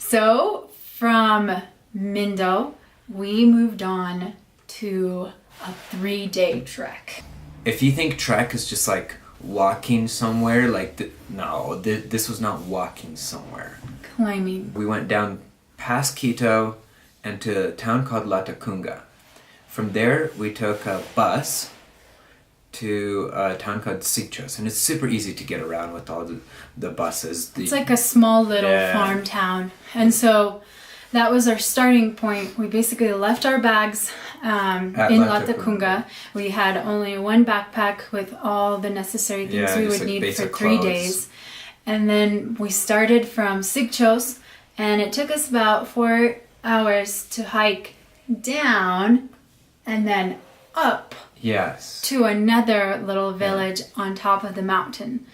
So from Mindo, we moved on to a 3-day trek. If you think trek is just like walking somewhere, like this was not walking somewhere. Climbing. We went down past Quito and to a town called Latacunga. From there, we took a bus to a town called Sitges, and it's super easy to get around with all the buses. It's like a small little farm town, and so that was our starting point. We basically left our bags in Latacunga. We had only one backpack with all the necessary things we would need for 3 days. And then we started from Sitges, and it took us about 4 hours to hike down and then up to another little village on top of the mountain.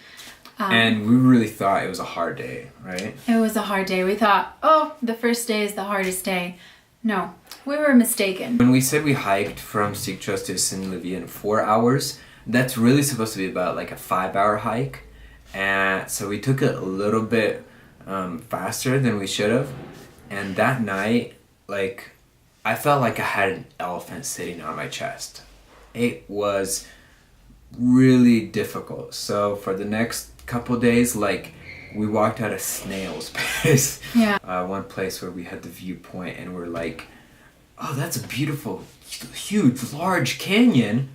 And we really thought it was a hard day, right? It was a hard day. We thought, oh, the first day is the hardest day. No, we were mistaken. When we said we hiked from Sitges to Saint-Livy in 4 hours, that's really supposed to be about like a 5-hour hike. And so we took it a little bit faster than we should have. And that night, like, I felt like I had an elephant sitting on my chest. It was really difficult. So for the next couple days, like, we walked at a snail's pace. One place where we had the viewpoint and we're like, oh, that's a beautiful, huge, large canyon.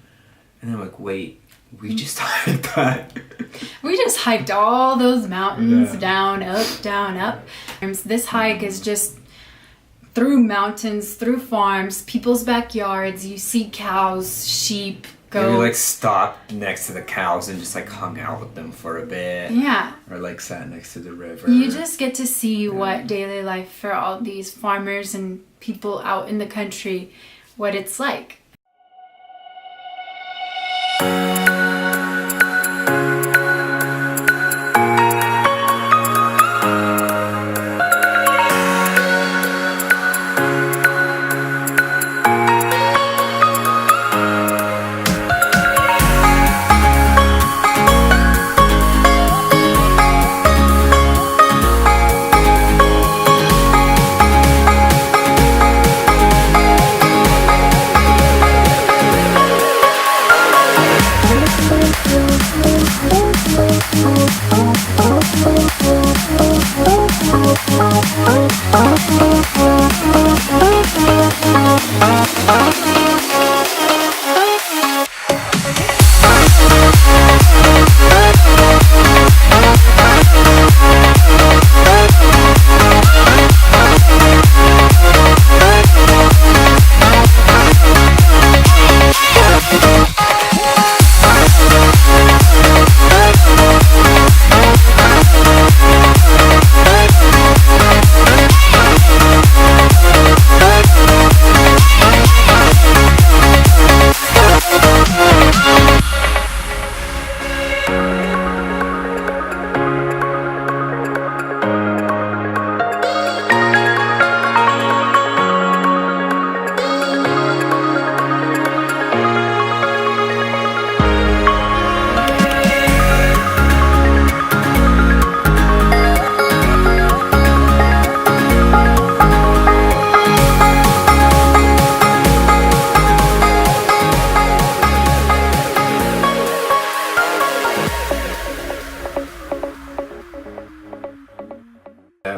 And I'm like, wait, we just hiked that. We just hiked all those mountains down, up. This hike is just through mountains, through farms, people's backyards. You see cows, sheep, goats. And we like stopped next to the cows and just like hung out with them for a bit. Yeah. Or like sat next to the river. You just get to see what daily life for all these farmers and people out in the country, what it's like.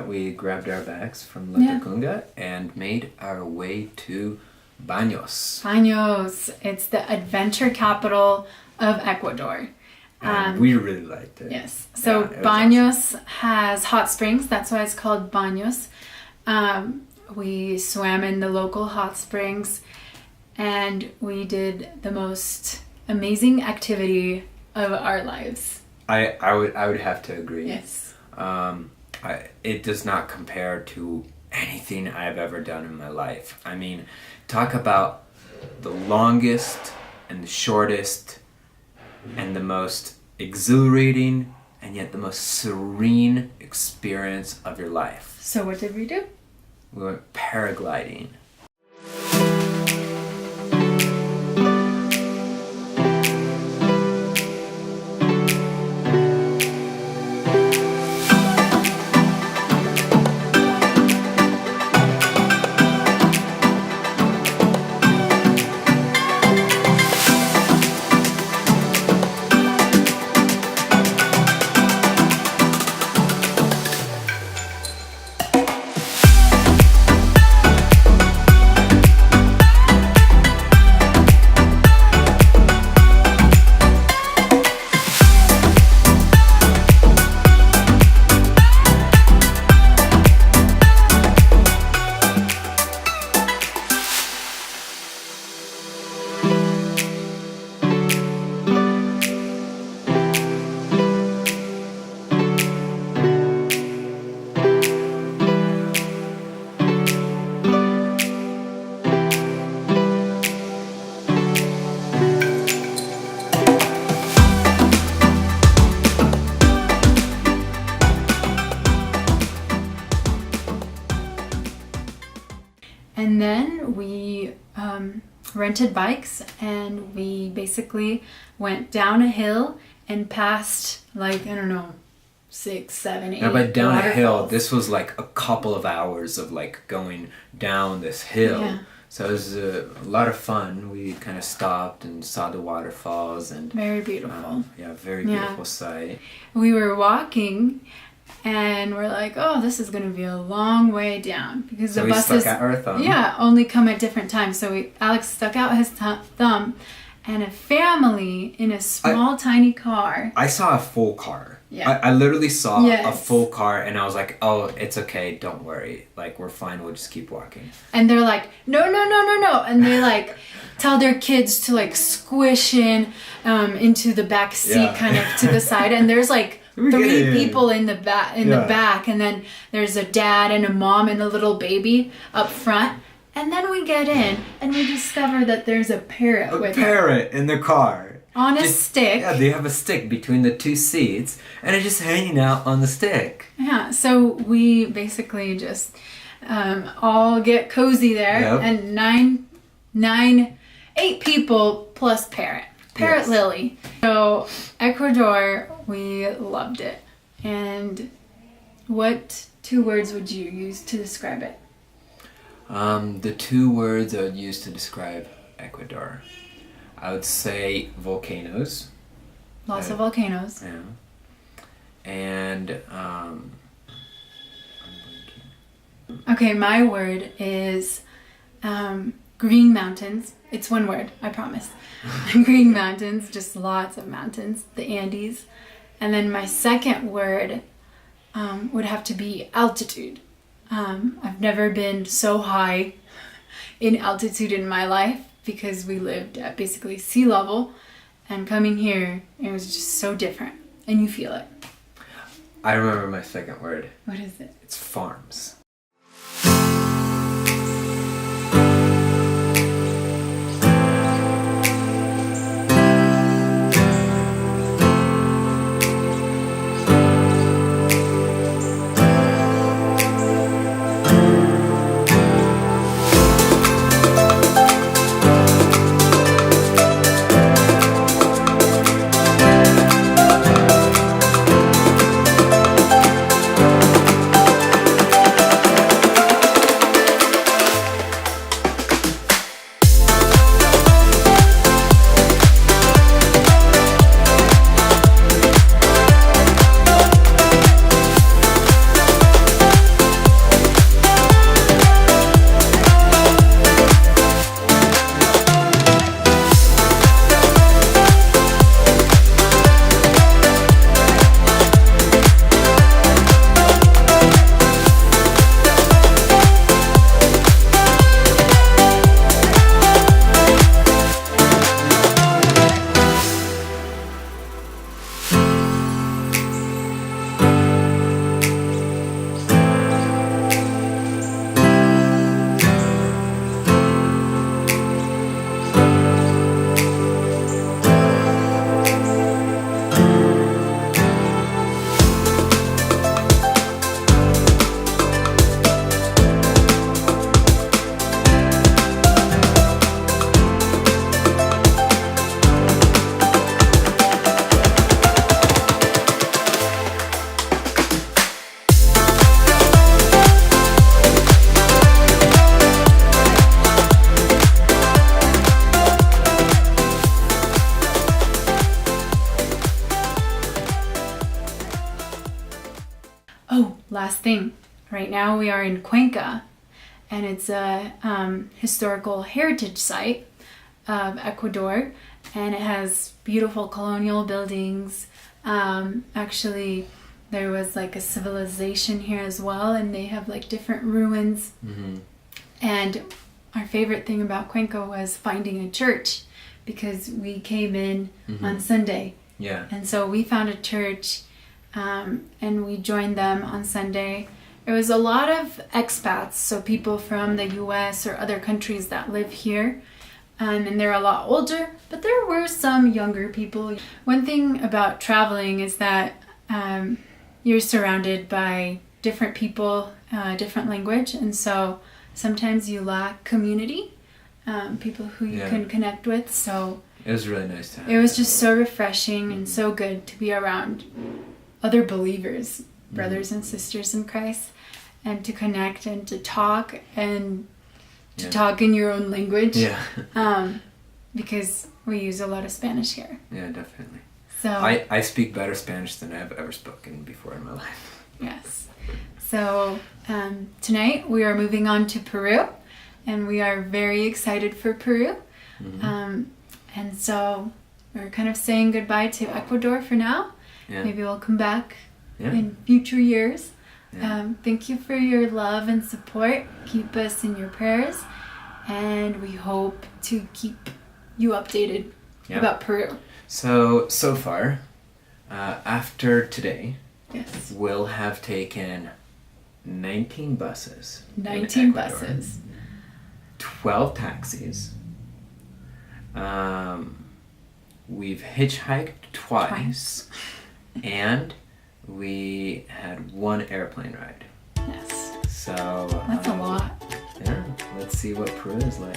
We grabbed our bags from Latacunga and made our way to Baños. Baños. It's the adventure capital of Ecuador. And we really liked it. Yes. So Baños has hot springs. That's why it's called Baños. We swam in the local hot springs and we did the most amazing activity of our lives. I would have to agree. Yes. It does not compare to anything I've ever done in my life. I mean, talk about the longest and the shortest and the most exhilarating and yet the most serene experience of your life. So what did we do? We went paragliding. And then we rented bikes, and we basically went down a hill and passed, like, I don't know, 6, 7, 8 Now, by down a hill, waterfalls. this was like a couple of hours of like going down this hill. Yeah. So it was a lot of fun. We kind of stopped and saw the waterfalls and Very beautiful. yeah, very beautiful sight. We were walking, and we're like, oh, this is going to be a long way down, because So the we buses, stuck out our thumb. yeah, only come at different times. So Alex stuck out his thumb, and a family in a small, tiny car. I saw a full car. Yeah. I literally saw a Yes. full car, and I was like, oh, it's okay, don't worry. Like, we're fine, we'll just keep walking. And they're like, no. And they like tell their kids to like squish into the back seat, Yeah. kind of to the side. And there's like We get 3 in. people in the back, Yeah. the back. And then there's a dad and a mom and a little baby up front. And then we get in, and we discover that there's a parrot A with her parrot in the car. on a Just- stick. Yeah, they have a stick between the 2 seats, and it's just hanging out on the stick. Yeah, so we basically just all get cozy there, Yep. and 8 people plus Parrot Yes. Lily. So Ecuador, we loved it. And what 2 words would you use to describe it? The 2 words I would use to describe Ecuador, I would say volcanoes. Lots of volcanoes. Yeah. And Okay, my word is green mountains. It's 1 word, I promise. Green mountains, just lots of mountains, the Andes. And then my second word would have to be altitude. I've never been so high in altitude in my life, because we lived at basically sea level, and coming here, it was just so different, and you feel it. I remember my second word. What is it? It's farms. Oh, last thing. Right now we are in Cuenca, and it's a historical heritage site of Ecuador, and it has beautiful colonial buildings. Actually, there was like a civilization here as well, and they have like different ruins. Mm-hmm. And our favorite thing about Cuenca was finding a church, because we came in on Sunday. Yeah. And so we found a church, and we joined them on Sunday. It was a lot of expats, so people from the US or other countries that live here. And they're a lot older, but there were some younger people. One thing about traveling is that you're surrounded by different people, different language. And so sometimes you lack community, people who you can connect with. So it was really nice to have. It was just so refreshing and so good to be around other believers, brothers and sisters in Christ, and to connect and to talk and to talk in your own language. Yeah. Because we use a lot of Spanish here. Yeah, definitely. So I speak better Spanish than I've ever spoken before in my life. Yes. So tonight we are moving on to Peru, and we are very excited for Peru. And so we're kind of saying goodbye to Ecuador for now. Yeah. Maybe we'll come back in future years. Yeah. Thank you for your love and support. Keep us in your prayers, and we hope to keep you updated about Peru. So far, after today, we'll have taken 19 buses. 19 buses. 12 taxis. We've hitchhiked twice. And we had one airplane ride. Yes. So that's a lot. Yeah, let's see what Peru is like.